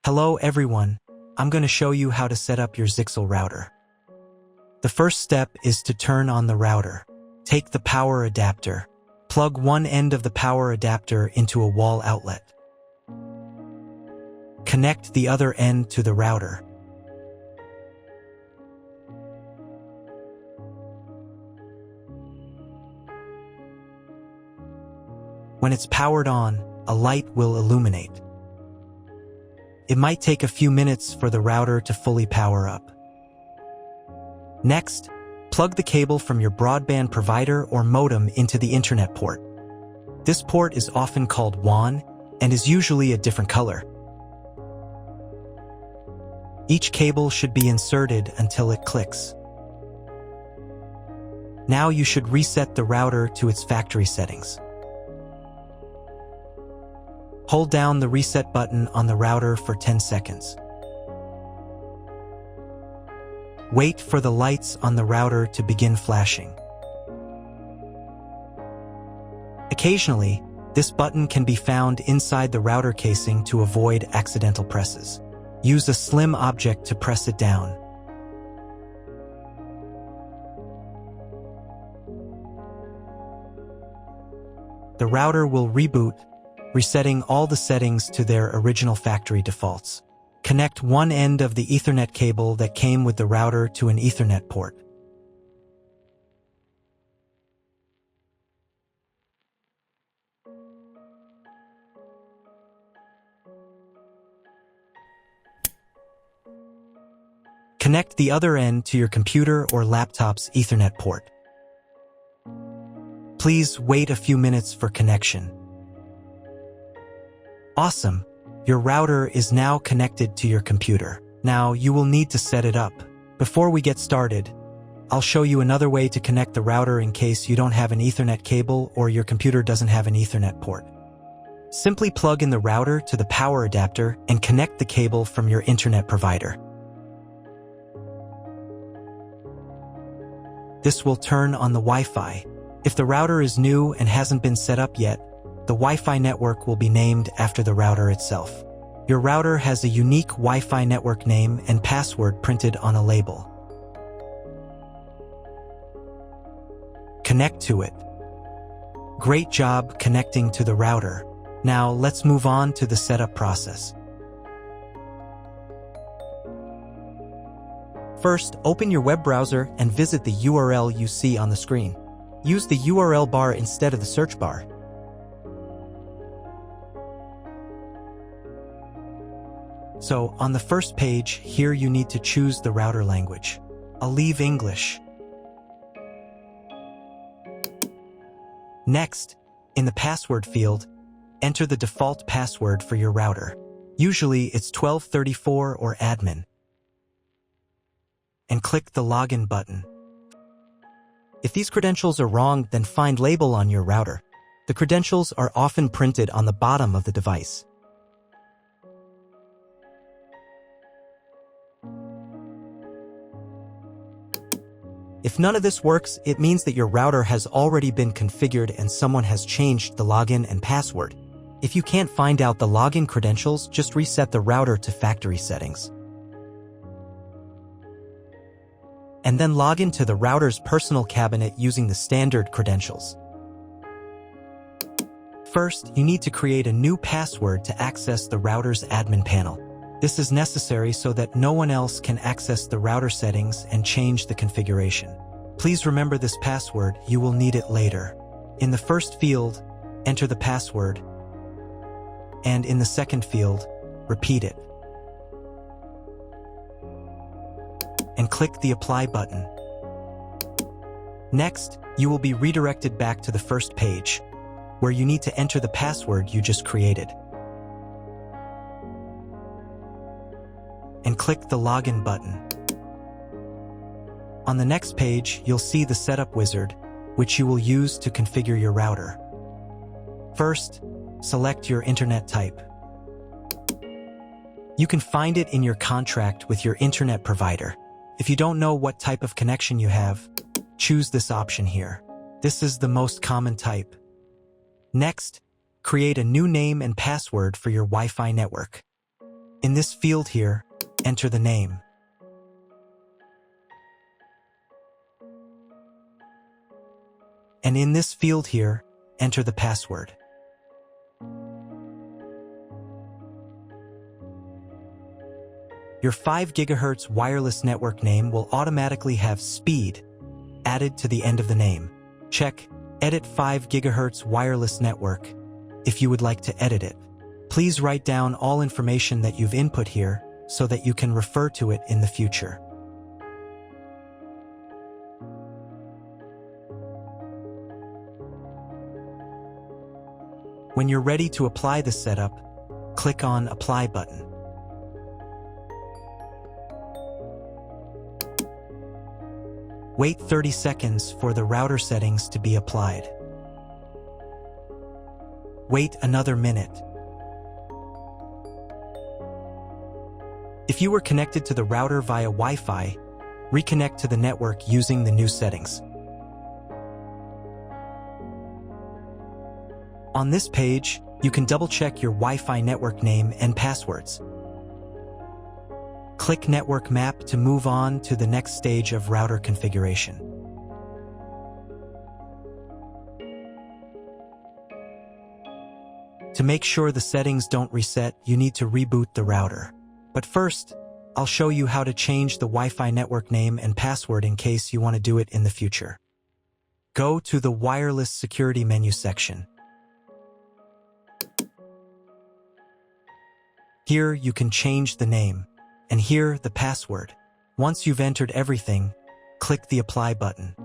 Hello everyone, I'm going to show you how to set up your ZYXEL router. The first step is to turn on the router. Take the power adapter. Plug one end of the power adapter into a wall outlet. Connect the other end to the router. When it's powered on, a light will illuminate. It might take a few minutes for the router to fully power up. Next, plug the cable from your broadband provider or modem into the Internet port. This port is often called WAN and is usually a different color. Each cable should be inserted until it clicks. Now you should reset the router to its factory settings. Hold down the reset button on the router for 10 seconds. Wait for the lights on the router to begin flashing. Occasionally, this button can be found inside the router casing to avoid accidental presses. Use a slim object to press it down. The router will reboot, resetting all the settings to their original factory defaults. Connect one end of the Ethernet cable that came with the router to an Ethernet port. Connect the other end to your computer or laptop's Ethernet port. Please wait a few minutes for connection. Awesome! Your router is now connected to your computer. Now you will need to set it up. Before we get started, I'll show you another way to connect the router in case you don't have an Ethernet cable or your computer doesn't have an Ethernet port. Simply plug in the router to the power adapter and connect the cable from your internet provider. This will turn on the Wi-Fi. If the router is new and hasn't been set up yet, the Wi-Fi network will be named after the router itself. Your router has a unique Wi-Fi network name and password printed on a label. Connect to it. Great job connecting to the router. Now let's move on to the setup process. First, open your web browser and visit the URL you see on the screen. Use the URL bar instead of the search bar. So, on the first page, here you need to choose the router language. I'll leave English. Next, in the password field, enter the default password for your router. Usually it's 1234 or admin. And click the login button. If these credentials are wrong, then find label on your router. The credentials are often printed on the bottom of the device. If none of this works, it means that your router has already been configured and someone has changed the login and password. If you can't find out the login credentials, just reset the router to factory settings. And then log into the router's personal cabinet using the standard credentials. First, you need to create a new password to access the router's admin panel. This is necessary so that no one else can access the router settings and change the configuration. Please remember this password, you will need it later. In the first field, enter the password, and in the second field, repeat it. And click the Apply button. Next, you will be redirected back to the first page, where you need to enter the password you just created. And click the Login button. On the next page, you'll see the Setup wizard, which you will use to configure your router. First, select your internet type. You can find it in your contract with your internet provider. If you don't know what type of connection you have, choose this option here. This is the most common type. Next, create a new name and password for your Wi-Fi network. In this field here, enter the name. And in this field here, enter the password. Your 5 GHz wireless network name will automatically have speed added to the end of the name. Check Edit 5 GHz wireless network if you would like to edit it. Please write down all information that you've input here so that you can refer to it in the future. When you're ready to apply the setup, click on Apply button. Wait 30 seconds for the router settings to be applied. Wait another minute. If you were connected to the router via Wi-Fi, reconnect to the network using the new settings. On this page, you can double-check your Wi-Fi network name and passwords. Click Network Map to move on to the next stage of router configuration. To make sure the settings don't reset, you need to reboot the router. But first, I'll show you how to change the Wi-Fi network name and password in case you want to do it in the future. Go to the Wireless Security menu section. Here you can change the name, and here the password. Once you've entered everything, click the Apply button.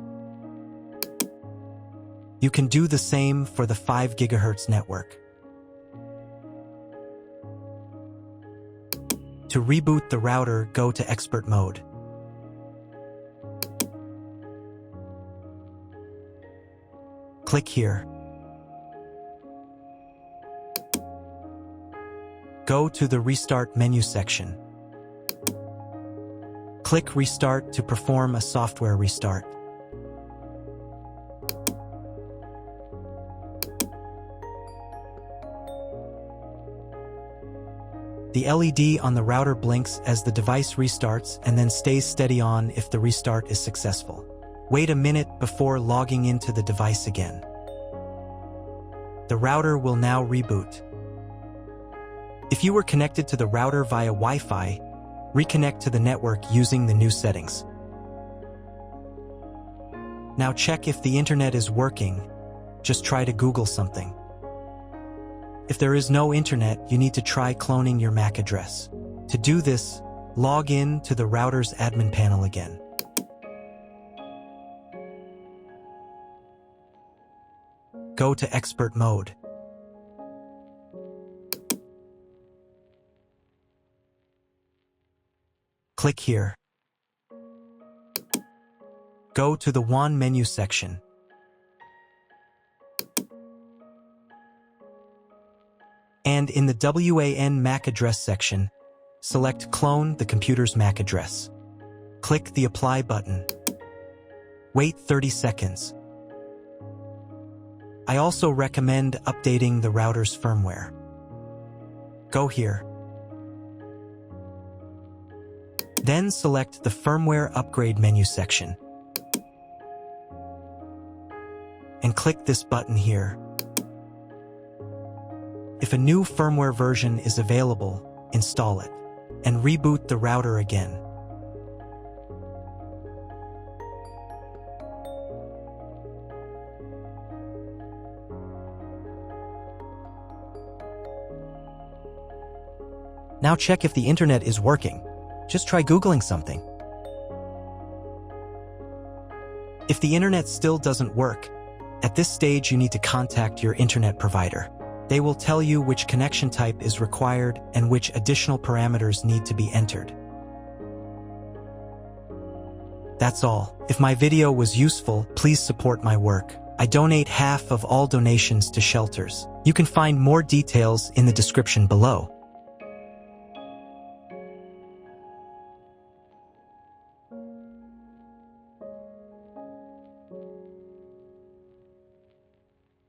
You can do the same for the 5 GHz network. To reboot the router, go to Expert Mode. Click here. Go to the Restart menu section. Click Restart to perform a software restart. The LED on the router blinks as the device restarts and then stays steady on if the restart is successful. Wait a minute before logging into the device again. The router will now reboot. If you were connected to the router via Wi-Fi, reconnect to the network using the new settings. Now check if the internet is working. Just try to Google something. If there is no internet, you need to try cloning your MAC address. To do this, log in to the router's admin panel again. Go to Expert Mode. Click here. Go to the WAN menu section. And in the WAN MAC address section, select Clone the computer's MAC address. Click the Apply button. Wait 30 seconds. I also recommend updating the router's firmware. Go here. Then select the Firmware Upgrade menu section. And click this button here. If a new firmware version is available, install it, and reboot the router again. Now check if the internet is working. Just try Googling something. If the internet still doesn't work, at this stage you need to contact your internet provider. They will tell you which connection type is required and which additional parameters need to be entered. That's all. If my video was useful, please support my work. I donate half of all donations to shelters. You can find more details in the description below.